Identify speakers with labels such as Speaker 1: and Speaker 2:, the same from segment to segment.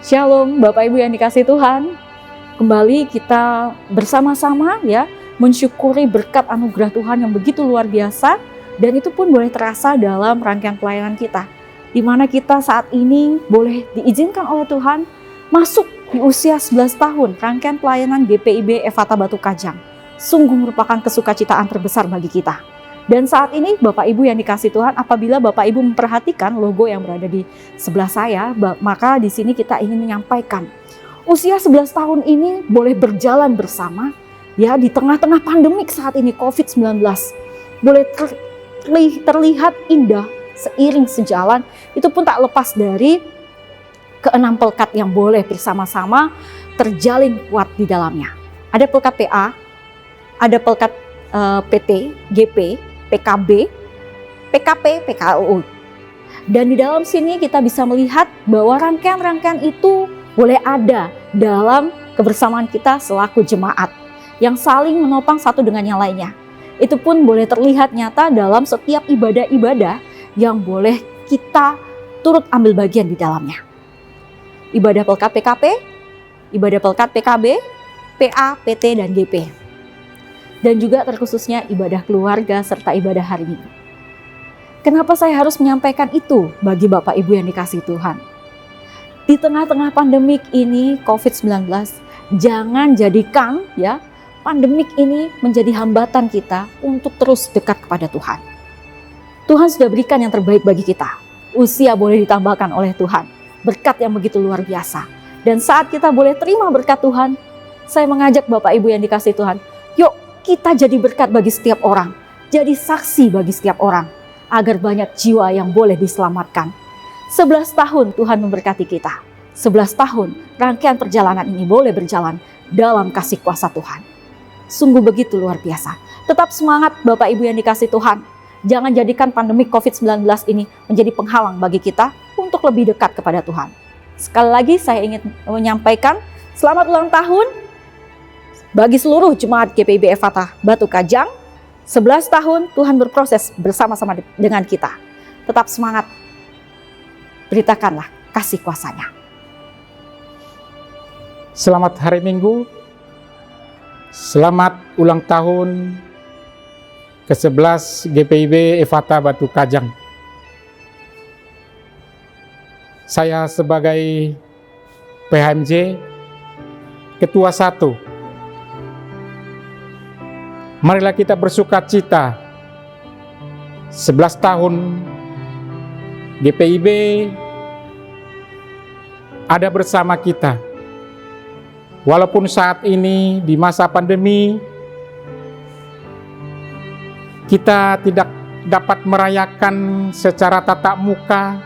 Speaker 1: Shalom Bapak Ibu yang dikasihi Tuhan. Kembali kita bersama-sama ya mensyukuri berkat anugerah Tuhan yang begitu luar biasa, dan itu pun boleh terasa dalam rangkaian pelayanan kita, di mana kita saat ini boleh diizinkan oleh Tuhan masuk di usia 11 tahun rangkaian pelayanan GPIB Efata Batu Kajang. Sungguh merupakan kesukacitaan terbesar bagi kita. Dan saat ini Bapak Ibu yang dikasihi Tuhan, apabila Bapak Ibu memperhatikan logo yang berada di sebelah saya, maka di sini kita ingin menyampaikan usia 11 tahun ini boleh berjalan bersama ya di tengah-tengah pandemik saat ini COVID-19. Boleh terlihat indah seiring sejalan, itu pun tak lepas dari keenam pelkat yang boleh bersama-sama terjalin kuat di dalamnya. Ada pelkat PA, ada pelkat PT, GP, PKB, PKP, PKU. Dan di dalam sini kita bisa melihat bahwa rangkaian-rangkaian itu boleh ada dalam kebersamaan kita selaku jemaat yang saling menopang satu dengan yang lainnya. Itu pun boleh terlihat nyata dalam setiap ibadah-ibadah yang boleh kita turut ambil bagian di dalamnya. Ibadah pelkat PKP, ibadah pelkat PKB, PA, PT, dan GP. Dan juga terkhususnya ibadah keluarga serta ibadah hari Minggu. Kenapa saya harus menyampaikan itu bagi Bapak Ibu yang dikasihi Tuhan? Di tengah-tengah pandemik ini COVID-19, jangan jadikan ya pandemik ini menjadi hambatan kita untuk terus dekat kepada Tuhan. Tuhan sudah berikan yang terbaik bagi kita. Usia boleh ditambahkan oleh Tuhan. Berkat yang begitu luar biasa. Dan saat kita boleh terima berkat Tuhan, saya mengajak Bapak Ibu yang dikasihi Tuhan, yuk kita jadi berkat bagi setiap orang, jadi saksi bagi setiap orang, agar banyak jiwa yang boleh diselamatkan. 11 tahun Tuhan memberkati kita. 11 tahun rangkaian perjalanan ini boleh berjalan dalam kasih kuasa Tuhan. Sungguh begitu luar biasa. Tetap semangat Bapak Ibu yang dikasihi Tuhan. Jangan jadikan pandemi COVID-19 ini menjadi penghalang bagi kita untuk lebih dekat kepada Tuhan. Sekali lagi saya ingin menyampaikan selamat ulang tahun bagi seluruh jemaat GPIB Efata Batu Kajang. 11 tahun Tuhan berproses bersama-sama dengan kita. Tetap semangat. Beritakanlah kasih kuasa-Nya.
Speaker 2: Selamat hari Minggu. Selamat ulang tahun ke-11 GPIB Efata Batu Kajang. Saya sebagai PHMJ Ketua 1. Marilah kita bersukacita 11 tahun GPIB ada bersama kita. Walaupun saat ini di masa pandemi kita tidak dapat merayakan secara tatap muka,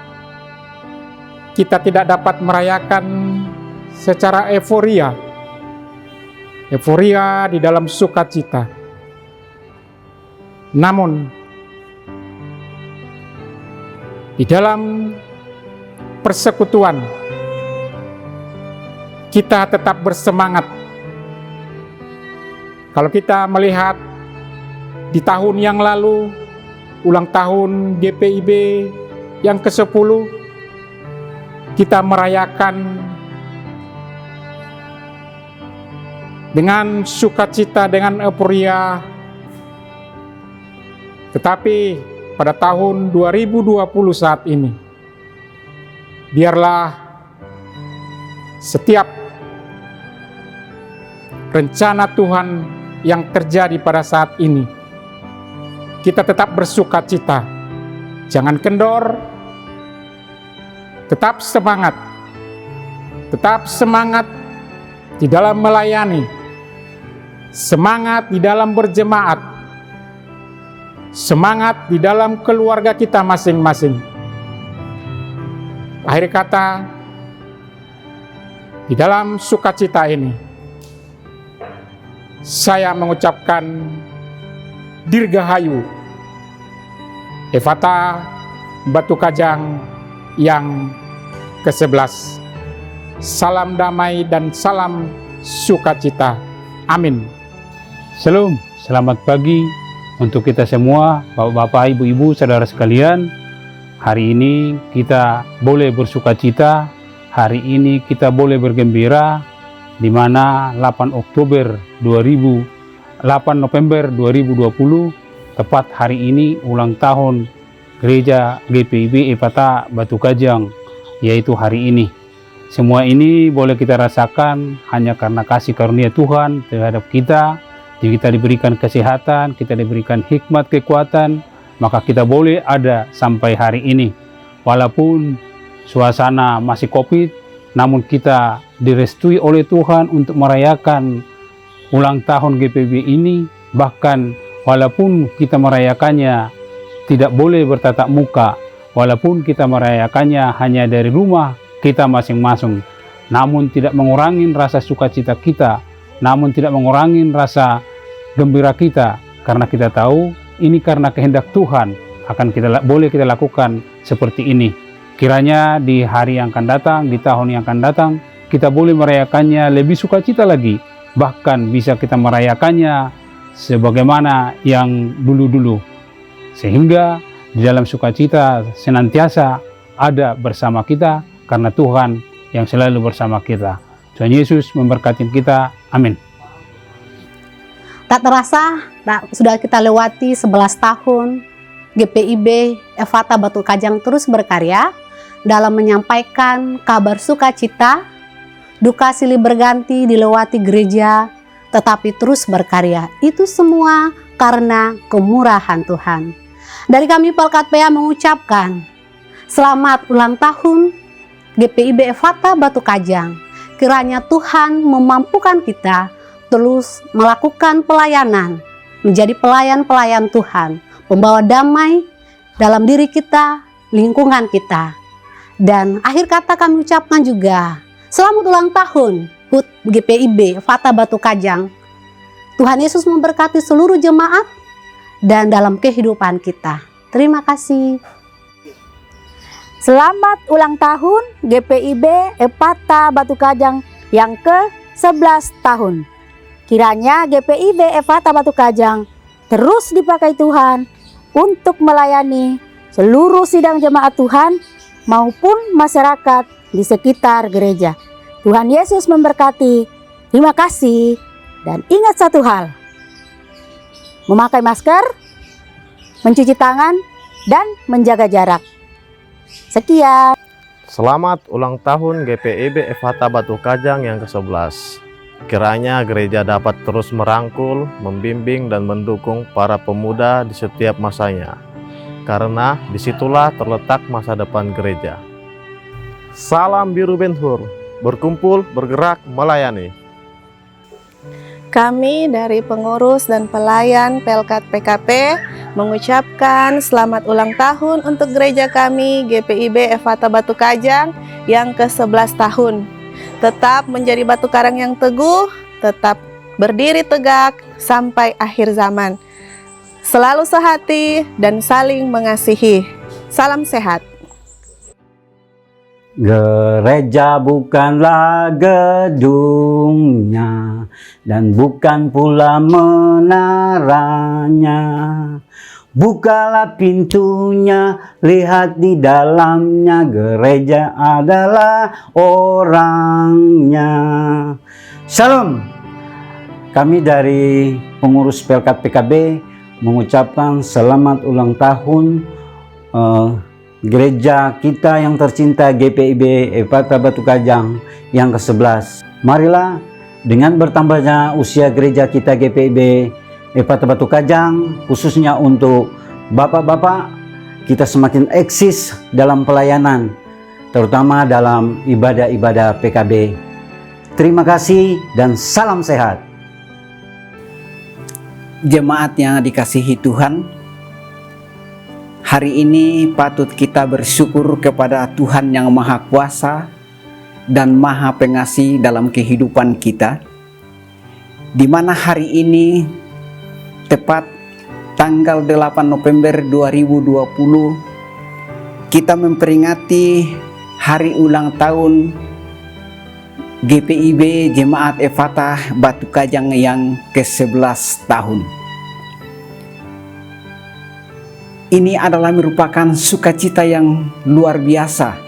Speaker 2: kita tidak dapat merayakan secara euforia di dalam sukacita. Namun, di dalam persekutuan, kita tetap bersemangat. Kalau kita melihat di tahun yang lalu, ulang tahun GPIB yang ke-10, kita merayakan dengan sukacita, dengan euforia. Tetapi pada tahun 2020 saat ini, biarlah setiap rencana Tuhan yang terjadi pada saat ini, kita tetap bersukacita. Jangan kendor, tetap semangat di dalam melayani, semangat di dalam berjemaat, semangat di dalam keluarga kita masing-masing. Akhir kata, di dalam sukacita ini, saya mengucapkan Dirgahayu Efata Batu Kajang yang ke-11. Salam damai dan salam sukacita. Amin.
Speaker 3: Shalom, selamat pagi untuk kita semua, Bapak-bapak, Ibu-ibu, saudara sekalian. Hari ini kita boleh bersukacita hari ini kita boleh bergembira di mana 8 November 2020 tepat hari ini ulang tahun Gereja GPIB Ephatha Batu Kajang, yaitu hari ini. Semua ini boleh kita rasakan hanya karena kasih karunia Tuhan terhadap kita. Kita diberikan kesehatan, kita diberikan hikmat, kekuatan, maka kita boleh ada sampai hari ini. Walaupun suasana masih COVID, namun kita direstui oleh Tuhan untuk merayakan ulang tahun GPIB ini. Bahkan walaupun kita merayakannya tidak boleh bertatap muka, walaupun kita merayakannya hanya dari rumah kita masing-masing, namun tidak mengurangi rasa sukacita kita, namun tidak mengurangi rasa gembira kita, karena kita tahu ini karena kehendak Tuhan boleh kita lakukan seperti ini. Kiranya di hari yang akan datang, di tahun yang akan datang, kita boleh merayakannya lebih sukacita lagi, bahkan bisa kita merayakannya sebagaimana yang dulu-dulu, sehingga di dalam sukacita senantiasa ada bersama kita, karena Tuhan yang selalu bersama kita. Tuhan Yesus memberkati kita. Amin.
Speaker 4: Tak terasa, sudah kita lewati 11 tahun GPIB Ephatha Batu Kajang terus berkarya dalam menyampaikan kabar sukacita, duka silih berganti dilewati gereja, tetapi terus berkarya. Itu semua karena kemurahan Tuhan. Dari kami Pelkat PA mengucapkan selamat ulang tahun GPIB Ephatha Batu Kajang. Kiranya Tuhan memampukan kita terus melakukan pelayanan, menjadi pelayan-pelayan Tuhan, membawa damai dalam diri kita, lingkungan kita. Dan akhir kata kami ucapkan juga selamat ulang tahun HUT GPIB Ephatha Batu Kajang. Tuhan Yesus memberkati seluruh jemaat dan dalam kehidupan kita. Terima kasih.
Speaker 5: Selamat ulang tahun GPIB Ephatha Batu Kajang yang ke-11 tahun. Kiranya GPIB Ephatha Batu Kajang terus dipakai Tuhan untuk melayani seluruh sidang jemaat Tuhan maupun masyarakat di sekitar gereja. Tuhan Yesus memberkati. Terima kasih. Dan ingat satu hal, memakai masker, mencuci tangan, dan menjaga jarak. Sekian.
Speaker 6: Selamat ulang tahun GPIB Ephatha Batu Kajang yang ke-11. Kiranya gereja dapat terus merangkul, membimbing, dan mendukung para pemuda di setiap masanya. Karena disitulah terletak masa depan gereja. Salam Biru Ben-Hur, berkumpul, bergerak, melayani.
Speaker 7: Kami dari pengurus dan pelayan Pelkat PKP mengucapkan selamat ulang tahun untuk gereja kami GPIB Ephatha Batu Kajang yang ke-11 tahun. Tetap menjadi batu karang yang teguh, tetap berdiri tegak sampai akhir zaman. Selalu sehati dan saling mengasihi. Salam sehat.
Speaker 8: Gereja bukanlah gedungnya dan bukan pula menaranya. Bukalah pintunya, lihat di dalamnya, gereja adalah orangnya. Shalom. Kami dari pengurus Pelkat PKB mengucapkan selamat ulang tahun gereja kita yang tercinta GPIB Ephatha Batu Kajang yang ke-11. Marilah dengan bertambahnya usia gereja kita GPIB Ephatha Batu Kajang, khususnya untuk bapak-bapak, kita semakin eksis dalam pelayanan, terutama dalam ibadah-ibadah PKB. Terima kasih dan salam sehat.
Speaker 9: Jemaat yang dikasihi Tuhan, hari ini patut kita bersyukur kepada Tuhan yang Maha Kuasa dan Maha Pengasih dalam kehidupan kita, di mana hari ini tepat tanggal 8 November 2020 kita memperingati hari ulang tahun GPIB Jemaat Ephatha Batu Kajang yang ke-11 tahun. Ini adalah merupakan sukacita yang luar biasa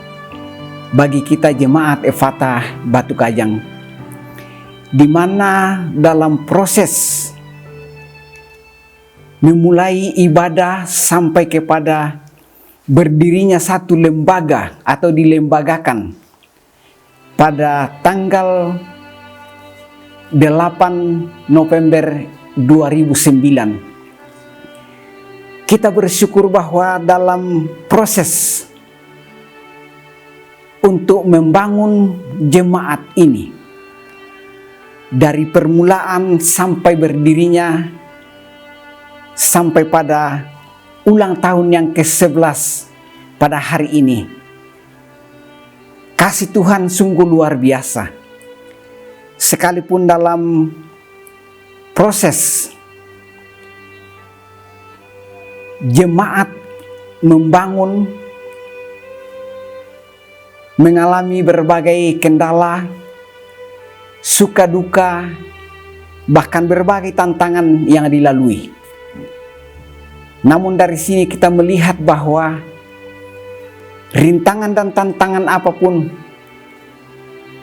Speaker 9: bagi kita jemaat Ephatha Batu Kajang, di mana dalam proses memulai ibadah sampai kepada berdirinya satu lembaga atau dilembagakan pada tanggal 8 November 2009. Kita bersyukur bahwa dalam proses untuk membangun jemaat ini, dari permulaan sampai berdirinya sampai pada ulang tahun yang ke-11 pada hari ini, kasih Tuhan sungguh luar biasa. Sekalipun dalam proses jemaat membangun, mengalami berbagai kendala, suka duka, bahkan berbagai tantangan yang dilalui. Namun dari sini kita melihat bahwa rintangan dan tantangan apapun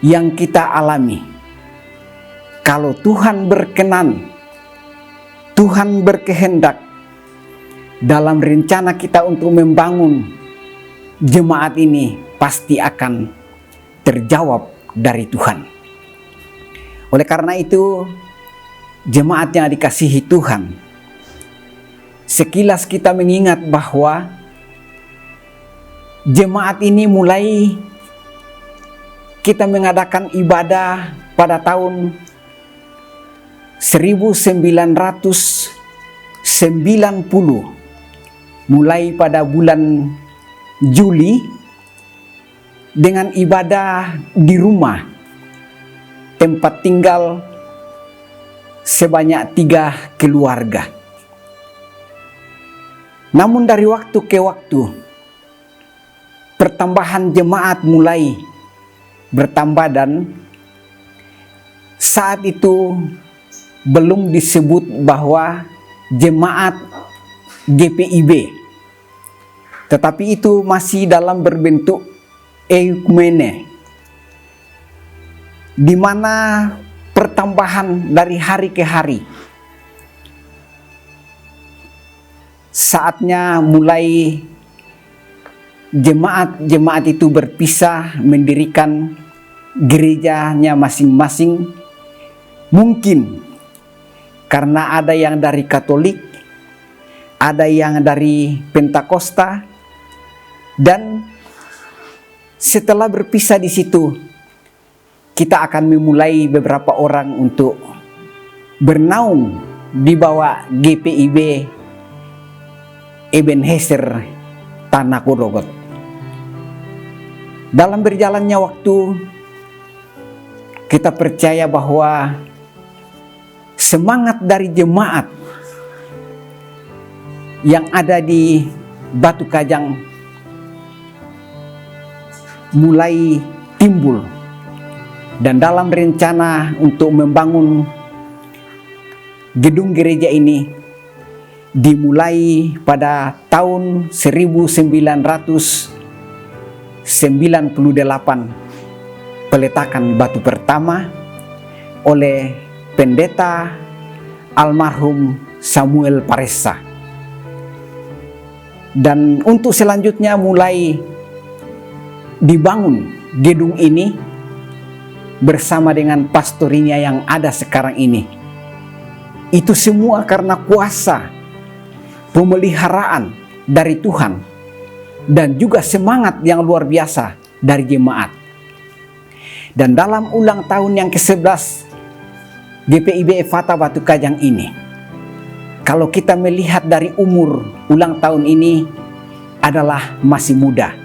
Speaker 9: yang kita alami, kalau Tuhan berkenan, Tuhan berkehendak dalam rencana kita untuk membangun jemaat ini, pasti akan terjawab dari Tuhan. Oleh karena itu, jemaat yang dikasihi Tuhan, sekilas kita mengingat bahwa jemaat ini mulai kita mengadakan ibadah pada tahun 1990, mulai pada bulan Juli dengan ibadah di rumah, tempat tinggal sebanyak 3 keluarga. Namun dari waktu ke waktu, pertambahan jemaat mulai bertambah dan saat itu belum disebut bahwa jemaat GPIB, tetapi itu masih dalam berbentuk ekumene, di mana pertambahan dari hari ke hari. Saatnya mulai jemaat-jemaat itu berpisah, mendirikan gerejanya masing-masing. Mungkin karena ada yang dari Katolik, ada yang dari Pentakosta, dan setelah berpisah di situ, kita akan memulai beberapa orang untuk bernaung di bawah GPIB Ebenezer Tanah Kodogot. Dalam berjalannya waktu, kita percaya bahwa semangat dari jemaat yang ada di Batu Kajang mulai timbul, dan dalam rencana untuk membangun gedung gereja ini dimulai pada tahun 1998, peletakan batu pertama oleh pendeta almarhum Samuel Paressa. Dan untuk selanjutnya mulai dibangun gedung ini bersama dengan pastorinya yang ada sekarang ini. Itu semua karena kuasa pemeliharaan dari Tuhan dan juga semangat yang luar biasa dari jemaat. Dan dalam ulang tahun yang ke-11 GPIB Ephatha Batu Kajang ini, kalau kita melihat dari umur ulang tahun ini adalah masih muda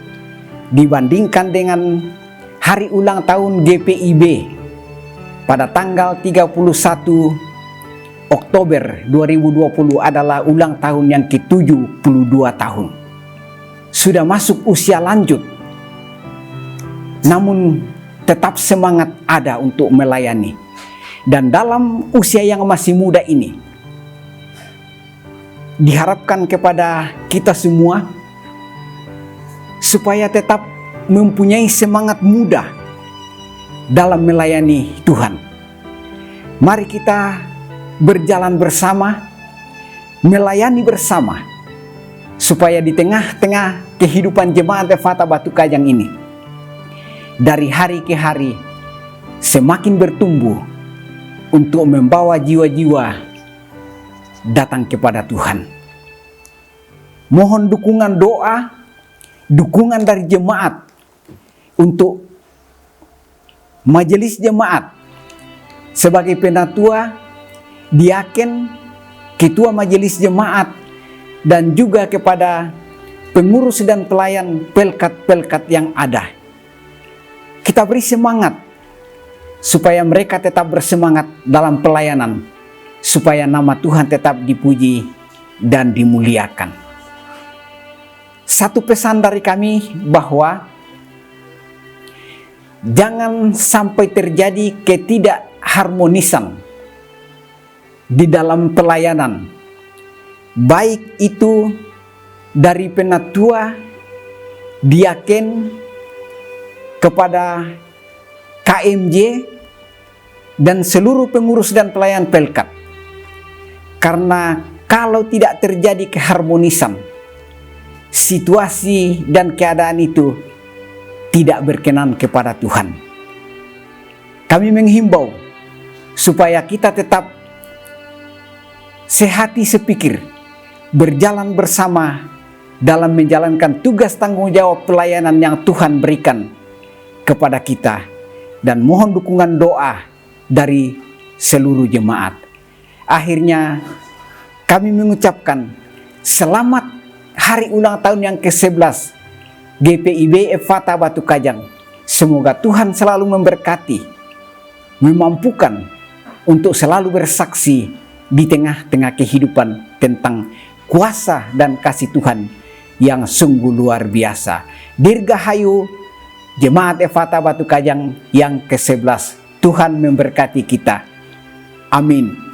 Speaker 9: dibandingkan dengan hari ulang tahun GPIB pada tanggal 31 Oktober 2020 adalah ulang tahun yang ke-72 tahun. Sudah masuk usia lanjut, namun tetap semangat ada untuk melayani. Dan dalam usia yang masih muda ini, diharapkan kepada kita semua supaya tetap mempunyai semangat muda dalam melayani Tuhan. Mari kita berjalan bersama, melayani bersama, supaya di tengah-tengah kehidupan jemaat Efata Batu Kajang ini, dari hari ke hari semakin bertumbuh untuk membawa jiwa-jiwa datang kepada Tuhan. Mohon dukungan doa, dukungan dari jemaat untuk majelis jemaat sebagai penatua, diaken, ketua majelis jemaat, dan juga kepada pengurus dan pelayan pelkat-pelkat yang ada. Kita beri semangat supaya mereka tetap bersemangat dalam pelayanan, supaya nama Tuhan tetap dipuji dan dimuliakan. Satu pesan dari kami bahwa jangan sampai terjadi ketidakharmonisan di dalam pelayanan, baik itu dari penatua, diaken, kepada KMJ, dan seluruh pengurus dan pelayan pelkat. Karena kalau tidak terjadi keharmonisan, situasi dan keadaan itu tidak berkenan kepada Tuhan. Kami menghimbau supaya kita tetap sehati sepikir, berjalan bersama dalam menjalankan tugas tanggung jawab pelayanan yang Tuhan berikan kepada kita, dan mohon dukungan doa dari seluruh jemaat. Akhirnya kami mengucapkan selamat hari ulang tahun yang ke-11 GPIB Efata Batu Kajang. Semoga Tuhan selalu memberkati, memampukan untuk selalu bersaksi di tengah-tengah kehidupan tentang kuasa dan kasih Tuhan yang sungguh luar biasa. Dirgahayu Jemaat Efata Batu Kajang yang ke-11. Tuhan memberkati kita. Amin.